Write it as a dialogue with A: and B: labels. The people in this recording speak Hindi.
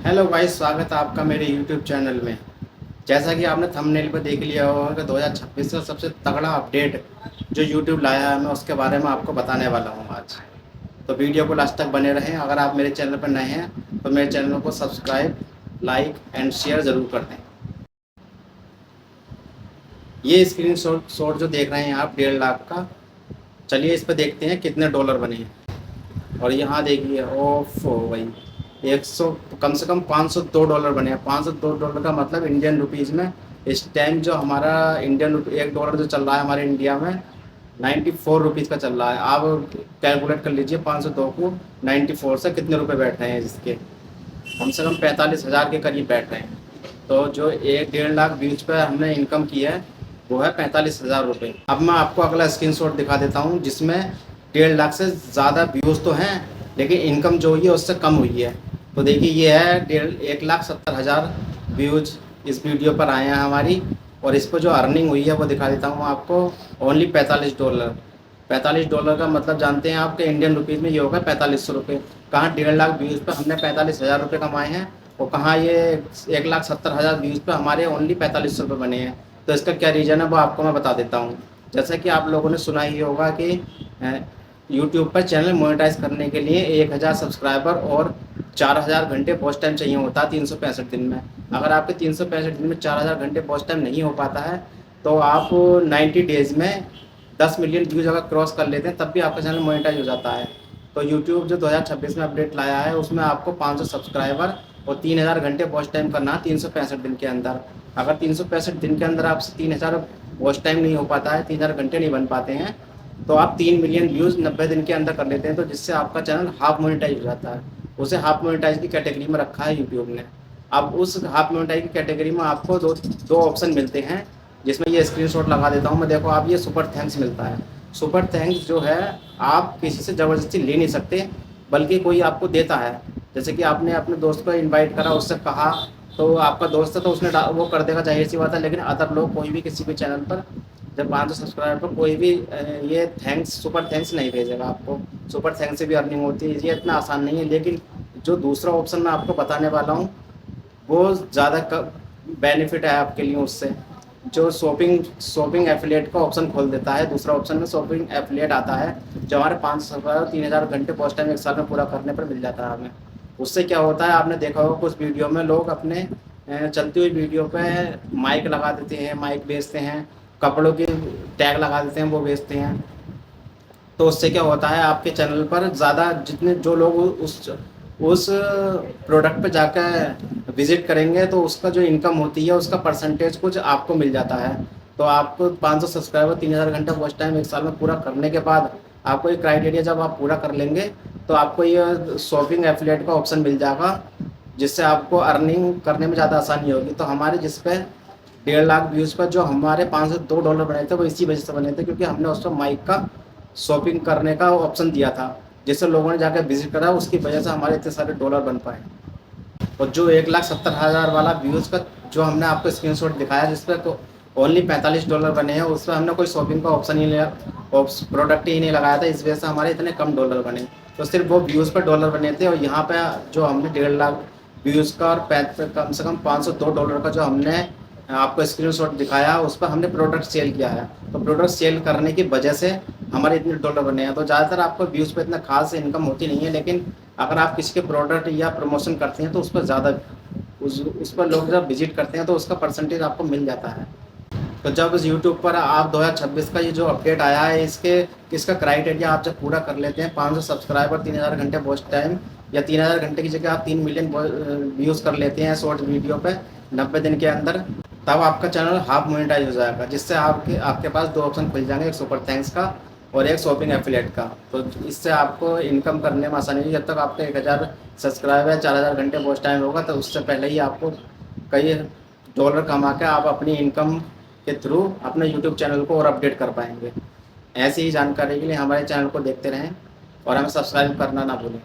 A: हेलो भाई, स्वागत है आपका मेरे YouTube चैनल में। जैसा कि आपने थंबनेल पर देख लिया होगा कि 2026 का सबसे तगड़ा अपडेट जो YouTube लाया है, मैं उसके बारे में आपको बताने वाला हूँ आज। तो वीडियो को लास्ट तक बने रहें। अगर आप मेरे चैनल पर नए हैं तो मेरे चैनल को सब्सक्राइब, लाइक एंड शेयर ज़रूर कर दें। ये स्क्रीन शॉट जो देख रहे हैं आप 1.5 लाख का, चलिए इस पर देखते हैं कितने डॉलर बने हैं। और यहाँ देखिए, ओफ भाई, 100 कम से कम $502 बने हैं। $502 का मतलब इंडियन रुपीज़ में इस टाइम जो हमारा इंडियन $1 जो चल रहा है हमारे इंडिया में 94 रुपीज़ का चल रहा है। आप कैलकुलेट कर लीजिए 502 को 94 से कितने रुपए बैठ रहे हैं, जिसके कम से कम 45,000 के करीब बैठ रहे हैं। तो जो 1-1.5 लाख व्यूज पर हमने इनकम की है वो है 45,000 रुपये। अब मैं आपको अगला स्क्रीनशॉट दिखा देता हूँ जिसमें 1.5 लाख से ज़्यादा व्यूज़ तो हैं लेकिन इनकम जो हुई है उससे कम हुई है। तो देखिए ये है 1,70,000 व्यूज इस वीडियो पर आए हैं हमारी। और इस पर जो अर्निंग हुई है वो दिखा देता हूँ आपको, ओनली $45। $45 का मतलब जानते हैं आपके इंडियन रुपीज़ में ये होगा 4500 रुपये। कहाँ 1.5 लाख व्यूज़ पर हमने 45,000 रुपये कमाए हैं और कहाँ ये 1,70,000 व्यूज़ पर हमारे ओनली 4500 रुपये बने हैं। तो इसका क्या रीज़न है वो आपको मैं बता देता हूँ। जैसा कि आप लोगों ने सुना ही होगा कि यूट्यूब पर चैनल मोनेटाइज करने के लिए 1,000 सब्सक्राइबर और 4,000 घंटे वॉच टाइम चाहिए होता है 365 दिन में। अगर आपके 365 दिन में 4,000 घंटे वॉच टाइम नहीं हो पाता है तो आप 90 डेज़ में 10 मिलियन व्यूज़ अगर क्रॉस कर लेते हैं तब भी आपका चैनल मोनेटाइज हो जाता है। तो यूट्यूब जो 2026 में अपडेट लाया है उसमें आपको 500 सब्सक्राइबर और 3,000 घंटे वॉच टाइम करना है 365 दिन के अंदर। अगर 365 दिन के अंदर आपसे 3,000 वॉच टाइम नहीं हो पाता है, 3,000 घंटे नहीं बन पाते हैं, तो आप 3 मिलियन व्यूज़ 90 दिन के अंदर कर लेते हैं, तो जिससे आपका चैनल हाफ मोनेटाइज हो जाता है। उसे हाफ मोनेटाइज की कैटेगरी में रखा है यूट्यूब ने। अब उस हाफ मोनेटाइज की कैटेगरी में आपको दो ऑप्शन मिलते हैं, जिसमें ये स्क्रीनशॉट लगा देता हूँ मैं। देखो आप, ये सुपर थैंक्स मिलता है। सुपर थैंक्स जो है आप किसी से ज़बरदस्ती ले नहीं सकते, बल्कि कोई आपको देता है। जैसे कि आपने अपने दोस्त को इनवाइट करा, उससे कहा, तो आपका दोस्त है तो उसने वो कर देगा, जाहिर सी बात है। लेकिन अदर लोग कोई भी किसी भी चैनल पर जब 500 सब्सक्राइबर पर कोई भी ये थैंक्स, सुपर थैंक्स नहीं भेजेगा आपको। सुपर थैंक्स से भी अर्निंग होती है, ये इतना आसान नहीं है। लेकिन जो दूसरा ऑप्शन मैं आपको बताने वाला हूँ वो ज़्यादा बेनिफिट है आपके लिए। उससे जो शॉपिंग एफिलिएट का ऑप्शन खोल देता है, दूसरा ऑप्शन में शॉपिंग एफिलिएट आता है, जो हमारे 500 सब्सक्राइबर 3,000 घंटे वॉच टाइम 1 साल में पूरा करने पर मिल जाता है हमें। उससे क्या होता है, आपने देखा होगा कुछ वीडियो में लोग अपने चलती हुई वीडियो पे माइक लगा देते हैं, माइक बेचते हैं, कपड़ों की टैग लगा देते हैं, वो बेचते हैं। तो उससे क्या होता है, आपके चैनल पर ज़्यादा जितने जो लोग उस प्रोडक्ट पे जाकर विज़िट करेंगे तो उसका जो इनकम होती है उसका परसेंटेज कुछ आपको मिल जाता है। तो आपको 500 सब्सक्राइबर 3,000 घंटा वॉच टाइम 1 साल में पूरा करने के बाद आपको ये क्राइटेरिया जब आप पूरा कर लेंगे तो आपको ये शॉपिंग एफिलिएट का ऑप्शन मिल जाएगा, जिससे आपको अर्निंग करने में ज़्यादा आसानी होगी। तो हमारे जिस पे 1.5 लाख व्यूज़ पर जो हमारे $502 बने थे वो इसी वजह से बने थे, क्योंकि हमने उस पर माइक का शॉपिंग करने का ऑप्शन दिया था, जिससे लोगों ने जाकर विजिट करा, उसकी वजह से हमारे इतने सारे डॉलर बन पाए। और जो 1,70,000 वाला व्यूज़ का जो हमने आपको स्क्रीनशॉट दिखाया जिस पर तो ओनली $45 बने हैं, उस पर हमने कोई शॉपिंग का ऑप्शन ही नहीं, प्रोडक्ट ही नहीं लगाया था, इस वजह से हमारे इतने कम डॉलर बने। तो सिर्फ वो व्यूज़ पर डॉलर बने थे। और यहाँ पे जो हमने 1.5 लाख व्यूज़ का और कम से कम $502 का जो हमने आपको स्क्रीनशॉट दिखाया, उस पर हमने प्रोडक्ट सेल किया है। तो प्रोडक्ट सेल करने की वजह से हमारे इतने डॉलर बने हैं। तो ज़्यादातर आपको व्यूज़ पे इतना खास इनकम होती नहीं है, लेकिन अगर आप किसी के प्रोडक्ट या प्रमोशन करते हैं तो उस पर ज़्यादा उस पर लोग जब विजिट करते हैं तो उसका परसेंटेज आपको मिल जाता है। तो जब इस यूट्यूब पर आप 2026 का ये जो अपडेट आया है, इसका क्राइटेरिया आप जब पूरा कर लेते हैं, 500 सब्सक्राइबर 3,000 घंटे वॉच टाइम, या 3,000 घंटे की जगह आप 3 मिलियन व्यूज़ कर लेते हैं शॉर्ट वीडियो पे 90 दिन के अंदर, तब आपका चैनल हाफ मोनेटाइज हो जाएगा, जिससे आपके पास 2 ऑप्शन खुल जाएंगे, एक सुपर थैंक्स का और एक शॉपिंग एफिलिएट का। तो इससे आपको इनकम करने में आसानी होगी। जब तक आपके 1,000 सब्सक्राइबर 4,000 घंटे वॉच टाइम होगा तो उससे पहले ही आपको कई डॉलर कमा के आप अपनी इनकम के थ्रू अपने यूट्यूब चैनल को और अपडेट कर पाएंगे। ऐसी ही जानकारी के लिए हमारे चैनल को देखते रहें और हमें सब्सक्राइब करना ना भूलें।